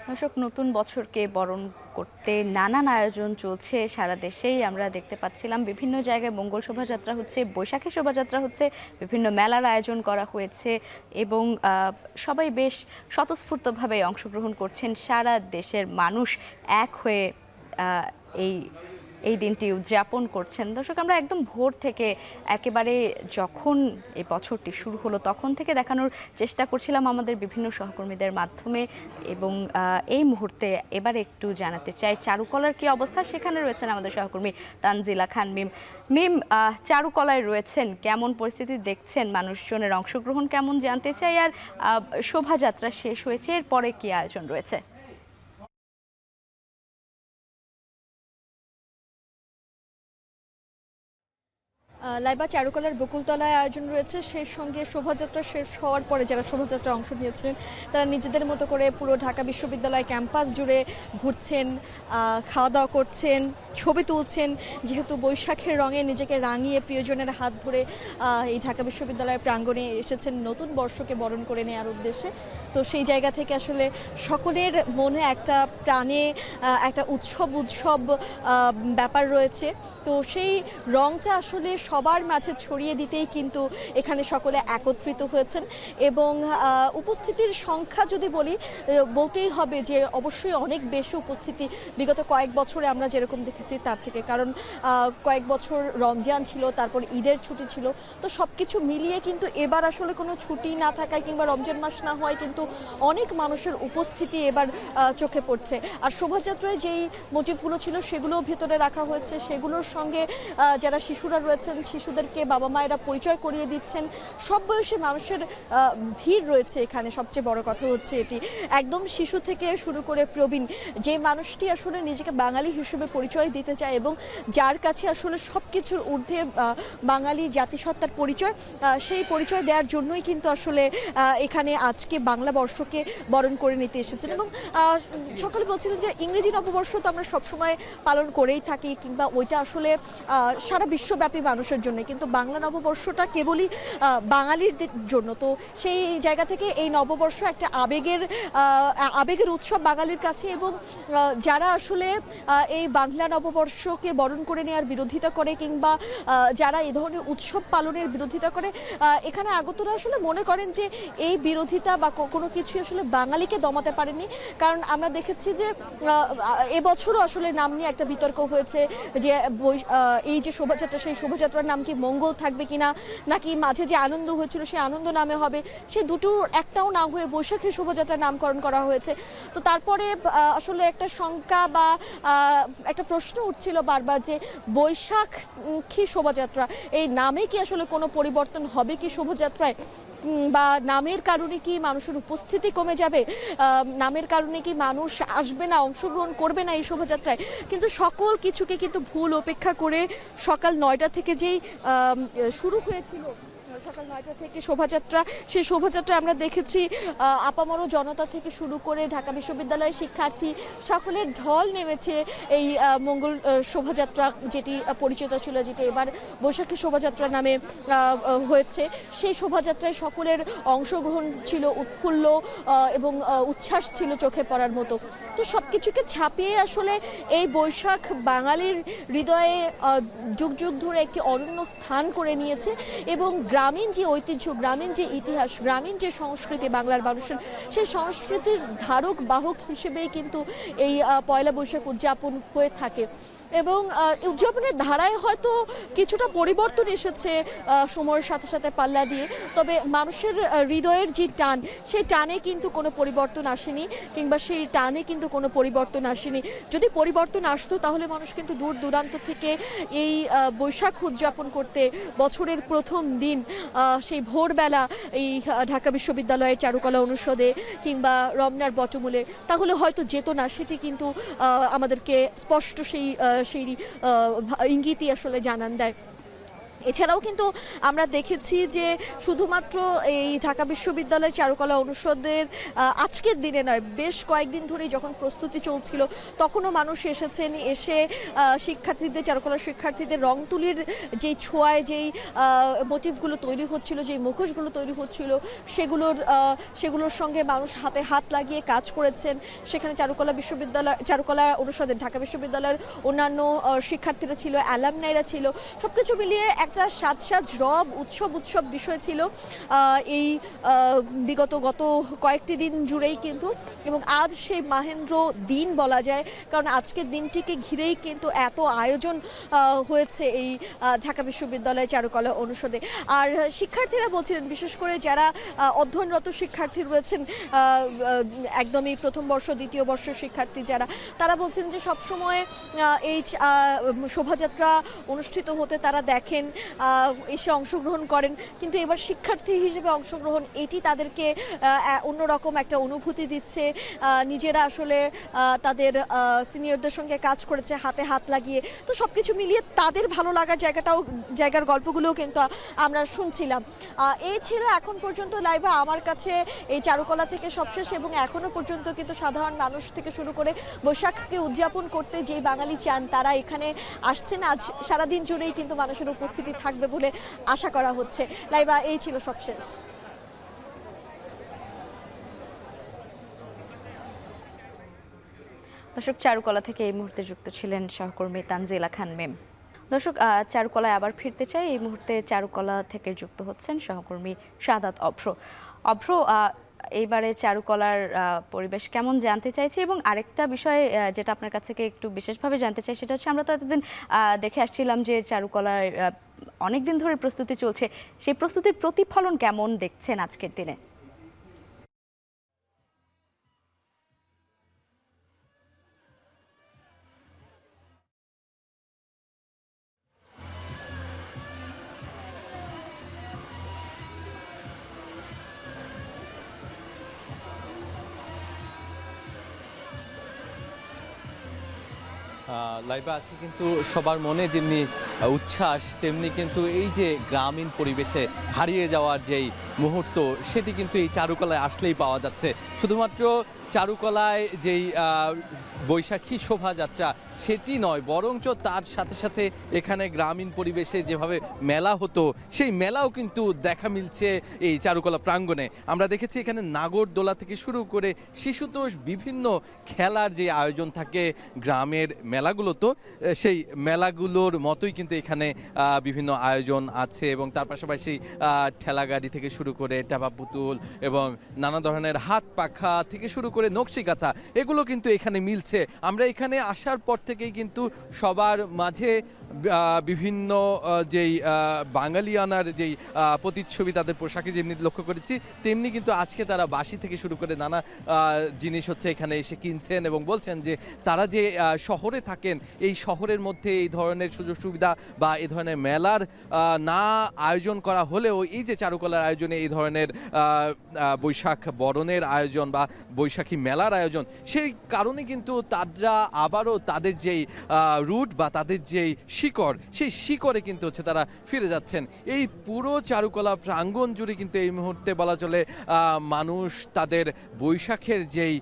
দর্শক, নতুন বছরকে বরণ করতে নানান আয়োজন চলছে সারা দেশেই। আমরা দেখতে পাচ্ছিলাম বিভিন্ন জায়গায় মঙ্গল শোভাযাত্রা হচ্ছে, বৈশাখী শোভাযাত্রা হচ্ছে, বিভিন্ন মেলার আয়োজন করা হয়েছে এবং সবাই বেশ স্বতঃস্ফূর্তভাবে অংশগ্রহণ করছেন। সারা দেশের মানুষ এক হয়ে এই এই দিনটি উদযাপন করছেন। দর্শক, আমরা একদম ভোর থেকে একেবারে যখন এই বছরটি শুরু হলো তখন থেকে দেখানোর চেষ্টা করছিলাম আমাদের বিভিন্ন সহকর্মীদের মাধ্যমে এবং এই মুহূর্তে এবারে একটু জানাতে চাই চারুকলার কি অবস্থা। সেখানে রয়েছেন আমাদের সহকর্মী তানজিলা খান মিম। মিম, চারুকলায় রয়েছেন, কেমন পরিস্থিতি দেখছেন, মানুষজনের অংশগ্রহণ কেমন জানতে চাই। আর শোভাযাত্রা শেষ হয়েছে, এরপরে কি আয়োজন রয়েছে? লাইবা চারুকলার বকুলতলায় আয়োজন রয়েছে, সেই সঙ্গে শোভাযাত্রা শেষ হওয়ার পরে যারা শোভাযাত্রা অংশ নিয়েছেন তারা নিজেদের মতো করে পুরো ঢাকা বিশ্ববিদ্যালয় ক্যাম্পাস জুড়ে ঘুরছেন, খাওয়া দাওয়া করছেন, ছবি তুলছেন। যেহেতু বৈশাখের রঙে নিজেকে রাঙিয়ে প্রিয়জনের হাত ধরে এই ঢাকা বিশ্ববিদ্যালয়ের প্রাঙ্গণে এসেছেন নতুন বর্ষকে বরণ করে নেওয়ার উদ্দেশ্যে। তো সেই জায়গা থেকে আসলে সকলের মনে একটা প্রাণে একটা উৎসব ব্যাপার রয়েছে। তো সেই রংটা আসলে সবার মাঝে ছড়িয়ে দিতেই কিন্তু এখানে সকলে একত্রিত হয়েছেন এবং উপস্থিতির সংখ্যা যদি বলতেই হবে যে অবশ্যই অনেক বেশি উপস্থিতি বিগত কয়েক বছরে আমরা যেরকম দেখেছি তার থেকে। কারণ কয়েক বছর রমজান ছিল, তারপর ঈদের ছুটি ছিল, তো সব কিছু মিলিয়ে কিন্তু এবার আসলে কোনো ছুটি না থাকায় কিংবা রমজান মাস না হয় কিন্তু অনেক মানুষের উপস্থিতি এবার চোখে পড়ছে। আর শোভাযাত্রায় যেই মোটিভগুলো ছিল সেগুলোও ভেতরে রাখা হয়েছে, সেগুলোর সঙ্গে যারা শিশুরা রয়েছেন শিশুদেরকে বাবা মায়েরা পরিচয় করিয়ে দিচ্ছেন। সব বয়সী মানুষের ভিড় রয়েছে এখানে। সবচেয়ে বড় কথা হচ্ছে এটি, একদম শিশু থেকে শুরু করে প্রবীণ, যে মানুষটি আসলে নিজেকে বাঙালি হিসেবে পরিচয় দিতে চায় এবং যার কাছে আসলে সব কিছুর ঊর্ধ্বে বাঙালি জাতিসত্তার পরিচয়, সেই পরিচয় দেওয়ার জন্যই কিন্তু আসলে এখানে আজকে বাংলা বর্ষকে বরণ করে নিতে এসেছেন। এবং সকালে বলছিলেন যে ইংরেজি নববর্ষ তো আমরা সবসময় পালন করেই থাকি, কিংবা ওইটা আসলে সারা বিশ্বব্যাপী মানুষের জন্য, কিন্তু বাংলা নববর্ষটা কেবলই বাঙালিদের জন্য। তো সেই জায়গা থেকে এই নববর্ষ একটা আবেগের উৎসব বাঙালির কাছে। এবং যারা আসলে এই বাংলা নববর্ষকে বরণ করে নেওয়ার বিরোধিতা করে কিংবা যারা এই ধরনের উৎসব পালনের বিরোধিতা করে, এখানে আগতরা আসলে মনে করেন যে এই বিরোধিতা বা কোনো কিছু আসলে বাঙালিকে দমাতে পারেনি। কারণ আমরা দেখেছি যে এবছরও আসলে নাম নিয়ে একটা বিতর্ক হয়েছে যে এই যে শোভাযাত্রা, সেই শোভাযাত্রার নাম কি মঙ্গল থাকবে কিনা, নাকি মাঝে যে আনন্দ হয়েছিল সেই আনন্দ নামে হবে। সেই দুটোর একটাও না হয়ে বৈশাখী শোভাযাত্রার নামকরণ করা হয়েছে। তো তারপরে আসলে একটা শঙ্কা বা একটা প্রশ্ন উঠছিল বারবার যে বৈশাখী শোভাযাত্রা, এই নামে কি আসলে কোনো পরিবর্তন হবে কি শোভাযাত্রায়, বা নামের কারণে কি মানুষের উপস্থিতি কমে যাবে, নামের কারণে কি মানুষ আসবে না, অংশগ্রহণ করবে না এই শোভাযাত্রায়। কিন্তু সকল কিছুকে কিন্তু ভুল উপেক্ষা করে সকাল 9টা থেকে যেই শুরু হয়েছিল, সকাল 9টা থেকে শোভাযাত্রা, সেই শোভাযাত্রায় আমরা দেখেছি আপামর জনতা থেকে শুরু করে ঢাকা বিশ্ববিদ্যালয়ের শিক্ষার্থী সকলের ঢল নেমেছে এই মঙ্গল শোভাযাত্রা, যেটি পরিচিত ছিল, যেটি এবার বৈশাখী শোভাযাত্রা নামে হয়েছে। সেই শোভাযাত্রায় সকলের অংশগ্রহণ ছিল, উৎফুল্ল এবং উচ্ছ্বাস ছিল চোখে পড়ার মতো। তো সব কিছুকে ছাপিয়ে আসলে এই বৈশাখ বাঙালির হৃদয়ে যুগ যুগ ধরে একটি অনন্য স্থান করে নিয়েছে। এবং গ্রামীণ যে ঐতিহ্য, গ্রামীণ যে ইতিহাস, গ্রামীণ যে সংস্কৃতি বাংলার মানুষের, সেই সংস্কৃতির ধারক বাহক হিসেবেই কিন্তু এই পয়লা বৈশাখ উদযাপন হয়ে থাকে। এবং উদযাপনের ধারায় হয়তো কিছুটা পরিবর্তন এসেছে সময়ের সাথে সাথে পাল্লা দিয়ে, তবে মানুষের হৃদয়ের যে টান, সেই টানে কিন্তু কোনো পরিবর্তন আসেনি, কিংবা সেই টানে কিন্তু কোনো পরিবর্তন আসেনি। যদি পরিবর্তন আসতো তাহলে মানুষ কিন্তু দূর দূরান্ত থেকে এই বৈশাখ উদযাপন করতে বছরের প্রথম দিন সেই ভোরবেলা এই ঢাকা বিশ্ববিদ্যালয়ের চারুকলা অনুষদে কিংবা রমনার বটমূলে তাহলে হয়তো যেত না। সেটি কিন্তু আমাদেরকে স্পষ্ট সেই ইঙ্গিতই আসলে জানান দেয়। এছাড়াও কিন্তু আমরা দেখেছি যে শুধুমাত্র এই ঢাকা বিশ্ববিদ্যালয়ের চারুকলা অনুষদের আজকের দিনে নয়, বেশ কয়েকদিন ধরেই যখন প্রস্তুতি চলছিল তখনও মানুষ এসেছেন, এসে শিক্ষার্থীদের, চারুকলা শিক্ষার্থীদের রং তুলির যেই ছোঁয়ায় যেই মোটিভগুলো তৈরি হচ্ছিল, যেই মুখোশগুলো তৈরি হচ্ছিল, সেগুলোর সঙ্গে মানুষ হাতে হাত লাগিয়ে কাজ করেছেন। সেখানে চারুকলা অনুষদের ঢাকা বিশ্ববিদ্যালয়ের অন্যান্য শিক্ষার্থীরা ছিল, অ্যালামনাইরা ছিল, সবকিছু মিলিয়ে একটা সাজ রব উৎসব বিষয় ছিল এই গত কয়েকটি দিন জুড়েই কিন্তু। এবং আজ সেই মাহেন্দ্র দিন বলা যায়, কারণ আজকের দিনটিকে ঘিরেই কিন্তু এত আয়োজন হয়েছে এই ঢাকা বিশ্ববিদ্যালয়ের চারুকলা অনুষদে। আর শিক্ষার্থীরা বলছিলেন, বিশেষ করে যারা অধ্যয়নরত শিক্ষার্থী রয়েছেন, একদমই প্রথম বর্ষ দ্বিতীয় বর্ষের শিক্ষার্থী যারা, তারা বলছেন যে সবসময় এই শোভাযাত্রা অনুষ্ঠিত হতে তারা দেখেন, এসে অংশগ্রহণ করেন, কিন্তু এবার শিক্ষার্থী হিসেবে অংশগ্রহণ এটি তাদেরকে অন্যরকম একটা অনুভূতি দিচ্ছে। নিজেরা আসলে তাদের সিনিয়রদের সঙ্গে কাজ করেছে হাতে হাত লাগিয়ে, তো সবকিছু মিলিয়ে তাদের ভালো লাগার জায়গার গল্পগুলোও কিন্তু আমরা শুনছিলাম। এই ছিল এখন পর্যন্ত লাইভে আমার কাছে এই চারুকলা থেকে সবশেষ, এবং এখনো পর্যন্ত কিন্তু সাধারণ মানুষ থেকে শুরু করে বৈশাখকে উদযাপন করতে যে বাঙালি চান তারা এখানে আসছেন। আজ সারাদিন জুড়েই কিন্তু মানুষের উপস্থিতি থাকবে বলে আশা করা হচ্ছে। লাইবা, এই ছিল সবশেষ। দর্শক, চারুকলা থেকে এই মুহূর্তে যুক্ত ছিলেন সহকর্মী তানজিলা খান মেম। দর্শক, চারুকলায় আবার ফিরতে চাই। এই মুহূর্তে চারুকলা থেকে যুক্ত হচ্ছেন সহকর্মী সাদাত অভ্র। এইবারে চারুকলার পরিবেশ কেমন জানতে চাইছি, এবং আরেকটা বিষয় যেটা আপনার কাছ থেকে একটু বিশেষভাবে জানতে চাই সেটা হচ্ছে, আমরা তো এতদিন দেখে আসছিলাম যে চারুকলার অনেক দিন ধরে প্রস্তুতি চলছে, সেই প্রস্তুতির প্রতিফলন কেমন দেখছেন আজকের দিনে? লাইভে আজকে কিন্তু সবার মনে যেমনি উচ্ছ্বাস, তেমনি কিন্তু এই যে গ্রামীণ পরিবেশে হারিয়ে যাওয়ার যেই মুহূর্ত, সেটি কিন্তু এই চারুকলায় আসলেই পাওয়া যাচ্ছে। শুধুমাত্র চারুকলায় যেই বৈশাখী শোভাযাত্রা সেটি নয়, বরঞ্চ তার সাথে সাথে এখানে গ্রামীণ পরিবেশে যেভাবে মেলা হতো, সেই মেলাও কিন্তু দেখা মিলছে এই চারুকলা প্রাঙ্গণে। আমরা দেখেছি এখানে নাগরদোলা থেকে শুরু করে শিশুতোষ বিভিন্ন খেলার যে আয়োজন থাকে গ্রামের মেলাগুলোতে, সেই মেলাগুলোর মতোই কিন্তু এখানে বিভিন্ন আয়োজন আছে। এবং তার পাশাপাশি ঠেলাগাড়ি থেকে শুরু করে টাপা পুতুল এবং নানা ধরনের হাত পাখা থেকে শুরু করে নকশি কাঁথা, এগুলো কিন্তু এখানে মিলছে। আমরা এখানে আসার পর থেকেই কিন্তু সবার মাঝে বিভিন্ন যেই বাঙালিয়ানার যেই প্রতিচ্ছবি তাদের পোশাকে যেমনি লক্ষ্য করেছি, তেমনি কিন্তু আজকে তারা বাঁশি থেকে শুরু করে নানা জিনিস হচ্ছে এখানে এসে কিনছেন এবং বলছেন যে তারা যে শহরে থাকেন, এই শহরের মধ্যে এই ধরনের সুযোগ সুবিধা বা এই ধরনের মেলার না আয়োজন করা হলেও এই যে চারুকলার আয়োজনে এই ধরনের বৈশাখ বরণের আয়োজন বা বৈশাখী মেলার আয়োজন, সেই কারণে কিন্তু তারা আবারও তাদের যেই রুট বা তাদের যেই শিকড়, সেই শিকড়ে কিন্তু হচ্ছে তারা ফিরে যাচ্ছেন। এই পুরো চারুকলা প্রাঙ্গণ জুড়ে কিন্তু এই মুহূর্তে বলা চলে মানুষ তাদের বৈশাখের যেই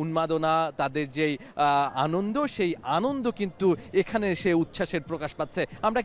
উন্মাদনা, তাদের যেই আনন্দ, সেই আনন্দ কিন্তু এখানে সে উচ্ছ্বাসের প্রকাশ পাচ্ছে। আমরা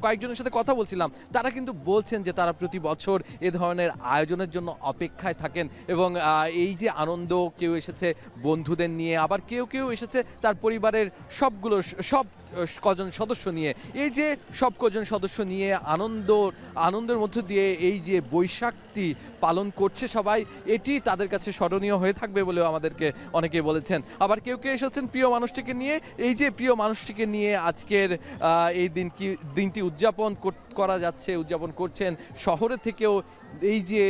কয়েকজনের সাথে কথা বলছিলাম, তারা কিন্তু বলছেন যে তারা প্রতি বছর এ ধরনের আয়োজনের জন্য অপেক্ষায় থাকেন এবং এই যে আনন্দ, কেউ এসেছে বন্ধুদের নিয়ে, আবার কেউ এসেছে তার পরিবারের সব কজন সদস্য নিয়ে। এই যে সব কজন সদস্য নিয়ে আনন্দের মধ্য দিয়ে এই যে বৈশাখটি পালন করছে সবাই, এটি তাদের কাছে স্মরণীয় হয়ে থাকবে বলেও আমাদেরকে অনেকে বলেছেন। আবার কেউ এসেছেন প্রিয় মানুষটিকে নিয়ে। এই যে প্রিয় মানুষটিকে নিয়ে আজকের এই দিনটি উদযাপন করছেন শহরে থেকেও। এই যে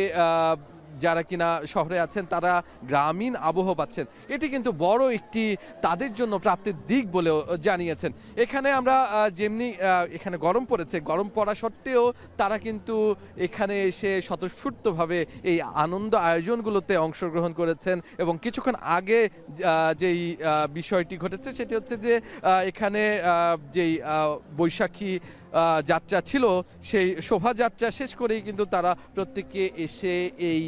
যারা কিনা শহরে আছেন তারা গ্রামীণ আবহ পাচ্ছেন, এটি কিন্তু বড় একটি তাদের জন্য প্রাপ্তির দিক বলেও জানিয়েছেন। এখানে আমরা যেমনি এখানে গরম পড়েছে, গরম পড়া সত্ত্বেও তারা কিন্তু এখানে এসে স্বতঃস্ফূর্তভাবে এই আনন্দ আয়োজনগুলোতে অংশগ্রহণ করেছেন। এবং কিছুক্ষণ আগে যেই বিষয়টি ঘটেছে সেটি হচ্ছে যে এখানে যেই বৈশাখী যাত্রা ছিল সেই শোভাযাত্রা শেষ করেই কিন্তু তারা প্রত্যেকে এসে এই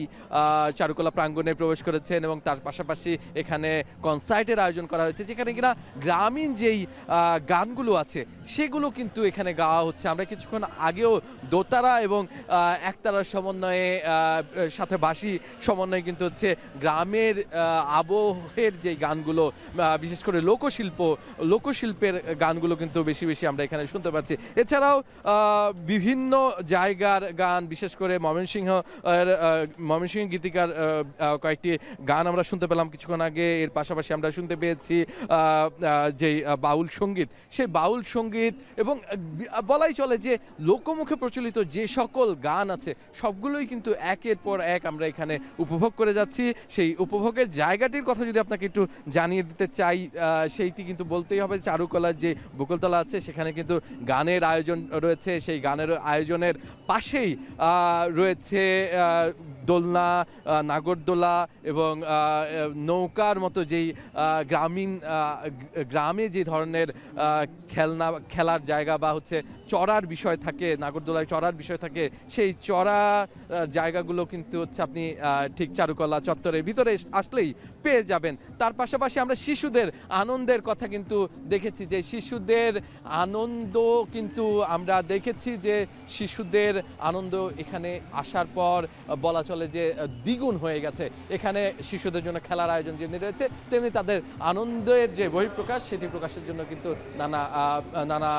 চারুকলা প্রাঙ্গণে প্রবেশ করেছেন এবং তার পাশাপাশি এখানে কনসার্টের আয়োজন করা হয়েছে, যেখানে কিনা গ্রামীণ যেই গানগুলো আছে সেগুলো কিন্তু এখানে গাওয়া হচ্ছে। আমরা কিছুক্ষণ আগেও দোতারা এবং একতারার সমন্বয়ে সাথে বাঁশি সমন্বয়ে কিন্তু হচ্ছে গ্রামের আবহের যে গানগুলো, বিশেষ করে লোকশিল্পের গানগুলো কিন্তু বেশি বেশি আমরা এখানে শুনতে পাচ্ছি। এছাড়াও বিভিন্ন জায়গার গান, বিশেষ করে ময়মনসিংহ গীতিকার কয়েকটি গান আমরা শুনতে পেলাম কিছুক্ষণ আগে। এর পাশাপাশি আমরা শুনতে পেয়েছি যেই বাউল সঙ্গীত, সেই বাউল সঙ্গীত এবং বলাই চলে যে লোকমুখে প্রচলিত যে সকল গান আছে সবগুলোই কিন্তু একের পর এক আমরা এখানে উপভোগ করে যাচ্ছি। সেই উপভোগের জায়গাটির কথা যদি আপনাকে একটু জানিয়ে দিতে চাই, সেইটি কিন্তু বলতেই হবে চারুকলার যে বকুলতলা আছে সেখানে কিন্তু গানের আয়োজন রয়েছে। সেই গানের আয়োজনের পাশেই রয়েছে দোলনা, নাগরদোলা, এবং নৌকার মতো যেই গ্রামে যে ধরনের খেলার জায়গা বা হচ্ছে চড়ার বিষয় থাকে, নাগরদোলায় চড়ার বিষয় থাকে, সেই চড়া জায়গাগুলো কিন্তু হচ্ছে আপনি ঠিক চারুকলা চত্বরের ভিতরে আসলেই পেয়ে যাবেন। তার পাশাপাশি আমরা শিশুদের আনন্দের কথা কিন্তু দেখেছি, যে শিশুদের আনন্দ কিন্তু আমরা দেখেছি যে শিশুদের আনন্দ এখানে আসার পর বলা চলে যে দ্বিগুণ হয়ে গেছে। এখানে শিশুদের জন্য খেলার আয়োজন যেমনি রয়েছে তেমনি তাদের আনন্দের যে বহিঃপ্রকাশ সেটি প্রকাশের জন্য কিন্তু নানা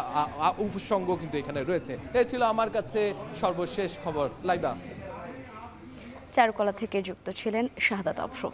উপসঙ্গ কিন্তু এখানে রয়েছে। এই ছিল আমার কাছে সর্বশেষ খবর। লাইবা, চারুকলা থেকে যুক্ত ছিলেন শাহাদাত অফরো।